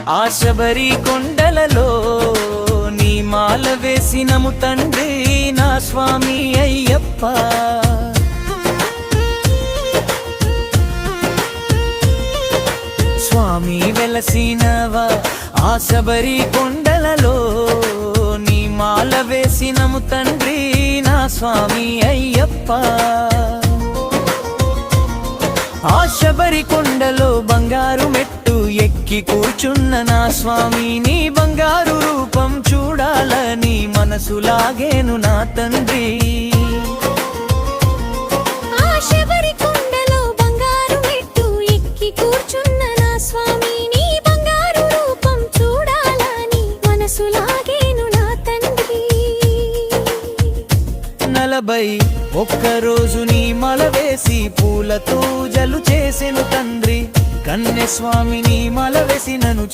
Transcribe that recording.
ఆ శబరి కొండలలో నీ మాల వేసినము తండ్రి నా స్వామి అయ్యప్ప. స్వామి వెలసినవా ఆ శబరి కొండలలో నీ మాల వేసినము తండ్రి నా స్వామి అయ్యప్ప. ఆ శబరి కొండలో బంగారు మెట్టు ఎక్కి కూర్చున్న నా స్వామి నీ బంగారు రూపం చూడాలని మనసు లాగేను నా తండ్రి. ఆ శబరి కొండలో బంగారు మెట్టు ఎక్కి కూర్చున్న నా స్వామి నీ బంగారు రూపం చూడాలని మనసు లాగేను నా తండ్రి. 41 రోజు నీ మల వేసి పూలతో జలు చేసెను తండ్రి. కన్నె స్వామిని మల వేసినను